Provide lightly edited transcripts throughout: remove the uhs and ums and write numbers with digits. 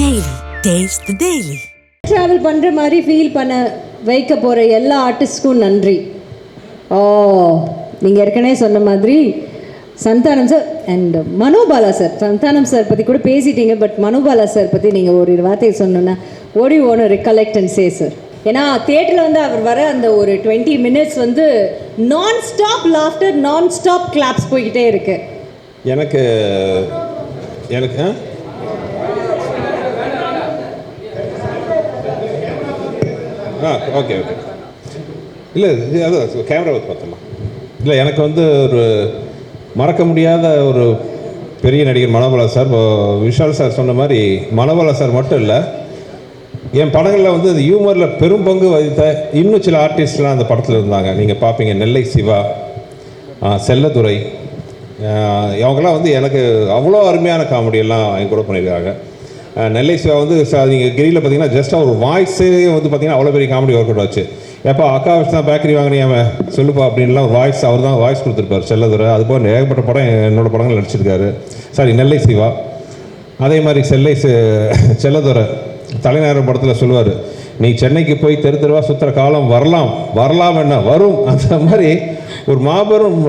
Daily. Taste the Daily. Travel பண்ணுற மாதிரி feel பண்ண வைக்க போகிற எல்லா ஆர்டிஸ்ட்க்கும் நன்றி. நீங்கள் ஏற்கனவே சொன்ன மாதிரி Santhanam sir and Manobala sir, Santhanam sir பற்றி கூட பேசிட்டீங்க, பட் மனோபாலா சார் பற்றி நீங்கள் ஒரு வார்த்தையை சொன்னோன்னா ஓடி ஓன ரிகலெக்ட் அண்ட் சே சார். ஏன்னா தேட்டரில் வந்து அவர் வர அந்த ஒரு 20 minutes வந்து நான் ஸ்டாப் லாஃப்டர், நான் ஸ்டாப் கிளாப்ஸ் போய்கிட்டே இருக்கு. எனக்கு ஓகே இல்லை அதான் கேமரா வச்சு பார்த்தோம்மா. இல்லை எனக்கு வந்து ஒரு மறக்க முடியாத ஒரு பெரிய நடிகர் மனோபாலா சார். விஷால் சார் சொன்ன மாதிரி மனோபாலா சார் மட்டும் இல்லை, என் படங்களில் வந்து அந்த ஹியூமரில் பெரும் பங்கு வகித்த இன்னும் சில ஆர்டிஸ்ட்லாம் அந்த படத்தில் இருந்தாங்க. நீங்கள் பார்ப்பீங்க, நெல்லை சிவா, செல்லதுரை, அவங்களாம் வந்து எனக்கு அவ்வளோ அருமையான காமெடியெல்லாம் என் கூட பண்ணியிருக்காங்க. நெல்லை சிவா வந்து நீங்கள் கிரியில் பார்த்தீங்கன்னா ஜஸ்ட் ஒரு வாய்ஸே வந்து பார்த்தீங்கன்னா அவ்வளோ பெரிய காமெடி ஒர்க் அவுட் வச்சு, எப்போ அக்கா வச்சு தான் பேக்கரி வாங்கினியாம சொல்லுப்பா அப்படின்லாம் ஒரு வாய்ஸ் அவர் தான் வாய்ஸ் கொடுத்துருப்பார். செல்லதுரை அதுபோல் ஏகப்பட்ட படம் என்னோடய படங்கள் நடிச்சிருக்காரு. நெல்லை சிவா. அதே மாதிரி செல்லதுரை தலைநகரம் படத்தில் சொல்லுவார், நீ சென்னைக்கு போய் தெரு தெருவா சுற்றுற காலம் வரலாம் என்ன வரும். அந்த மாதிரி ஒரு மாபெரும்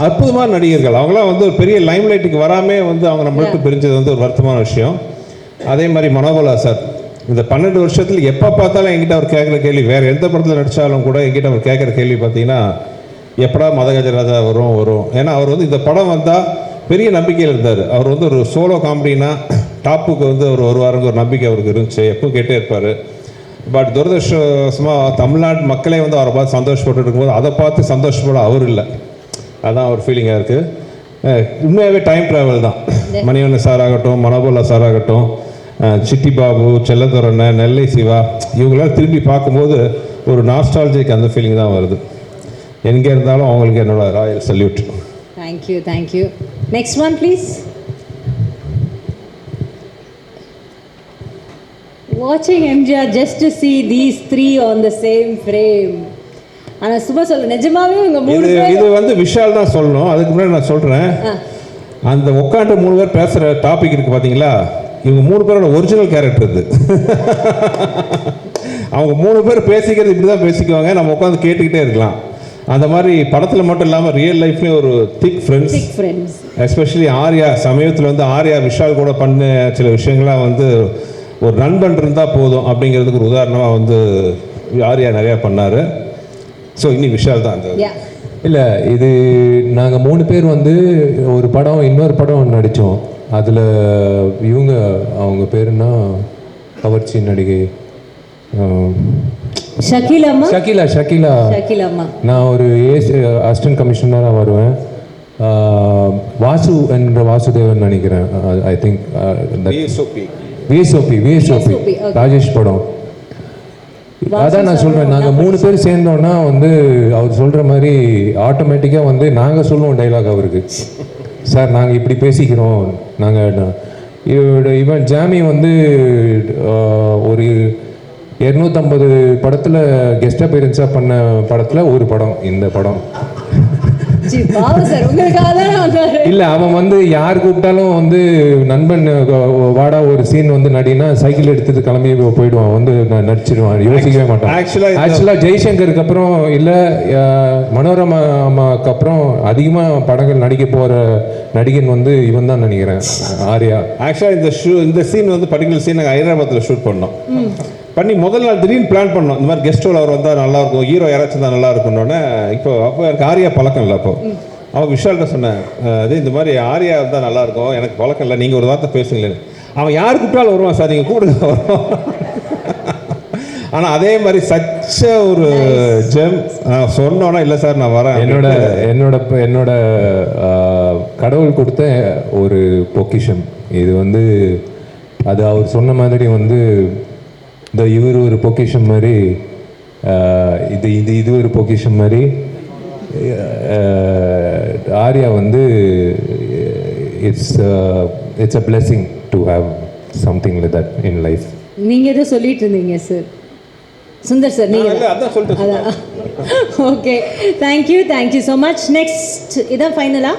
அற்புதமான நடிகர்கள். அவங்களாம் வந்து ஒரு பெரிய லைம்லைட்டுக்கு வராமல் வந்து அவங்க நம்மளுக்கு பிரிஞ்சது வந்து ஒரு வருத்தமான விஷயம். அதே மாதிரி மனோபாலா சார் இந்த 12 வருஷத்தில் எப்போ பார்த்தாலும் என்கிட்ட அவர் கேட்குற கேள்வி, வேறு எந்த படத்தில் நடித்தாலும் கூட என்கிட்ட அவர் கேட்குற கேள்வி பார்த்தீங்கன்னா, எப்படா மதகஜராஜா வரும். ஏன்னா அவர் வந்து இந்த படம் வந்தால் பெரிய நம்பிக்கையில் இருந்தார். அவர் வந்து ஒரு சோலோ காமெடினா டாப்புக்கு வந்து அவர் வருவாருங்க ஒரு நம்பிக்கை அவருக்கு இருந்துச்சு, எப்பவும் கேட்டே இருப்பார். பட் துரதிருஷ்டவசமாக தமிழ்நாட்டு மக்களே வந்து அவரை பார்த்து சந்தோஷப்பட்டு இருக்கும்போது அதை பார்த்து சந்தோஷப்பட அவர் இல்லை. அதுதான் ஒரு ஃபீலிங்காக இருக்குது. உண்மையாகவே டைம் ட்ராவல் தான். மணிவண்ணன் சார் ஆகட்டும், மனோபாலா சார் ஆகட்டும், சிட்டி பாபு, செல்லதுரை, நெல்லை சிவா, இவங்களாம் திரும்பி பார்க்கும்போது ஒரு நாஸ்டாலஜிக் அந்த ஃபீலிங் தான் வருது. எங்கே இருந்தாலும் அவங்களுக்கு என்னோட Royal salute. Thank you. Next one please. Watching MGR just to see these three on the same frame. ஆனால் சும்மா சொல்ல நிஜமாவே உங்கள் மூணு இது வந்து விஷால் தான் சொல்லணும். அதுக்கு முன்னாடி நான் சொல்கிறேன், அந்த உட்காந்து 3 பேர் பேசுகிற டாபிக் இருக்குது பார்த்தீங்களா, இவங்க 3 பேரோட ஒரிஜினல் கேரக்டர் இது. அவங்க 3 பேர் பேசிக்கிறது இப்படி தான் பேசிக்குவாங்க, நம்ம உட்காந்து கேட்டுக்கிட்டே இருக்கலாம். அந்த மாதிரி படத்தில் மட்டும் இல்லாமல் ரியல் லைஃப்லேயும் ஒரு திக் ஃப்ரெண்ட்ஸ். எஸ்பெஷலி ஆர்யா, சமயத்தில் வந்து ஆர்யா விஷால் கூட பண்ண சில விஷயங்கள்லாம் வந்து ஒரு நண்பன் இருந்தால் போதும் அப்படிங்கிறதுக்கு ஒரு உதாரணமாக வந்து ஆர்யா நிறையா பண்ணார். ஸோ இன்னி விஷால் தான் அந்த இல்லை, இது நாங்கள் 3 பேர் வந்து ஒரு படம் இன்னொரு படம் நடித்தோம். அதில் அவங்க பேருன்னா கவர்ச்சி நடிகை ஷக்கீலா. நான் ஒரு அசிஸ்டன்ட் கமிஷனராக வருவேன். வாசு என்ற வாசுதேவன் நினைக்கிறேன். ஐ திங்க் விஎஸ்ஓபி ராஜேஷ் படம். அதான் நான் சொல்கிறேன், நாங்கள் 3 பேர் சேர்ந்தோன்னா வந்து அவர் சொல்கிற மாதிரி ஆட்டோமேட்டிக்காக வந்து நாங்கள் சொல்லுவோம் டைலாக் அவருக்கு, சார் நாங்கள் இப்படி பேசிக்கிறோம். இவன் ஜாமி வந்து ஒரு 250 படத்தில் கெஸ்ட் அப்பியரன்ஸாக பண்ண படத்தில் ஒரு படம் இந்த படம். இல்லை, அவன் வந்து யார் கூப்பிட்டாலும் வந்து நண்பன் வாடா ஒரு சீன் வந்து நடினா சைக்கிள் எடுத்துட்டு கிளம்பி போயிடுவான், வந்து நடிச்சிடுவான், யோசிக்கவே மாட்டான். ஆக்சுவலாக ஜெய்சங்கருக்கு அப்புறம் இல்லை மனோரமா அம்மாவுக்கு அப்புறம் அதிகமாக படங்கள் நடிக்க போகிற நடிகன் வந்து இவன் தான் நினைக்கிறேன், ஆர்யா. ஆக்சுவலாக இந்த சீன் வந்து பர்டிகுலர் சீன் நாங்கள் ஹைதராபாத்தில் ஷூட் பண்ணோம். பண்ணி முதல் நாள் திடீர்னு பிளான் பண்ணோம், இந்த மாதிரி கெஸ்ட் அவர் வந்தால் நல்லாயிருக்கும், ஹீரோ யாராச்சும் தான் நல்லா இருக்குன்னொன்னே. அப்போ எனக்கு ஆர்யா பழக்கம் இல்லை. அப்போ அவன் விஷால்கிட்ட சொன்னேன், இந்த மாதிரி ஆர்யா இருந்தால் நல்லாயிருக்கும், எனக்கு பழக்கம் இல்லை, நீங்கள் ஒரு வார்த்தை பேசுங்களேன்னு. அவன் யார் கூப்பிட்டாலும் வருவான், சார் நீங்கள் கூப்பிடுங்க வருவான். ஆனால் அதே மாதிரி சச்ச ஒரு ஜெம் நான் சொன்னோன்னா, இல்லை சார் நான் வரேன். என்னோட கடவுள் கொடுத்த ஒரு பொக்கிஷம் இது வந்து. அது அவர் சொன்ன மாதிரி வந்து இவர் ஒரு பொக்கிஷம் மாதிரி, இது ஒரு பொக்கிஷம் மாதிரி. ஆர்யா வந்து it's a blessing to have something like that in life. நீங்கள் எதை சொல்லிட்டு இருந்தீங்க சார்? சுந்தர் சார் நீங்கள் இல்ல, அதான் சொல்லிட்டு okay thank you so much. Next இதான் ஃபைனலா?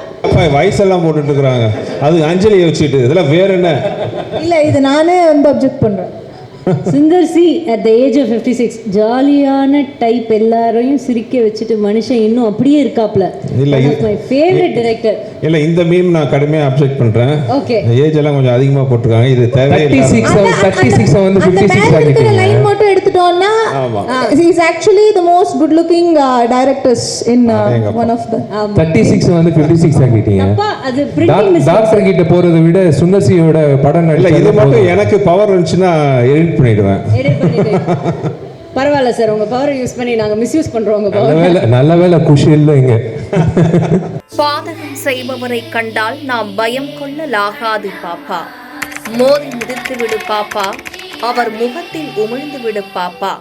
வயசெல்லாம் போட்டுட்டு இருக்கிறாங்க, அது அஞ்சலியை வச்சுட்டு இதெல்லாம் வேற என்ன? இல்லை, இது நானே வந்து அப்ஜெக்ட் பண்ணுறேன். Sundar C at the age of 56 ஜாலியான டைப், எல்லாரையும் சிரிக்க வச்சுட்டு மனுஷன் இன்னும் அப்படியே இருக்காப்ல. இல்ல, மை ஃபேவரட் டைரக்டர். இல்ல, இந்த மீம் நான் கடுமையா அப்செக்ட் பண்றேன். ஓகே, ஏஜ் எல்லாம் கொஞ்சம் அதிகமா போட்டுருக்காங்க, இது தேவையில்லை. 36 வந்து 56 ஆகிட்டீங்க. லைன் மட்டும் எடுத்துட்டோம்னா he is actually the most good looking directors in one of the 36 வந்து 56 ஆகிட்டீங்க. அப்பா அது பிரிண்டிங் மிஸ்டேக். டாக்டர் கிட்ட போறதை விட சுந்தர்சியோட படம் இல்ல, இது மட்டும் எனக்கு பவர் இருந்துச்சுன்னா எடிட் பண்ணிடுவேன். பரவாயில்ல சார், உங்க பவரை யூஸ் பண்ணி நாங்க மிஸ்யூஸ் பண்றோம் உங்க பவர். நல்ல வேளை குஷி இல்லை இங்க. பாதகம் செய்பவரை கண்டால் நாம் பயம் கொள்ளலாகாது பாப்பா. மோதி மிதித்து விடு பாப்பா, அவர் முகத்தில் உமிழ்ந்து விடு பாப்பா.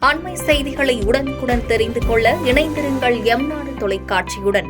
அண்மை செய்திகளை உடனுக்குடன் தெரிந்து கொள்ள இணைந்திருங்கள் எம் நாடு தொலைக்காட்சியுடன்.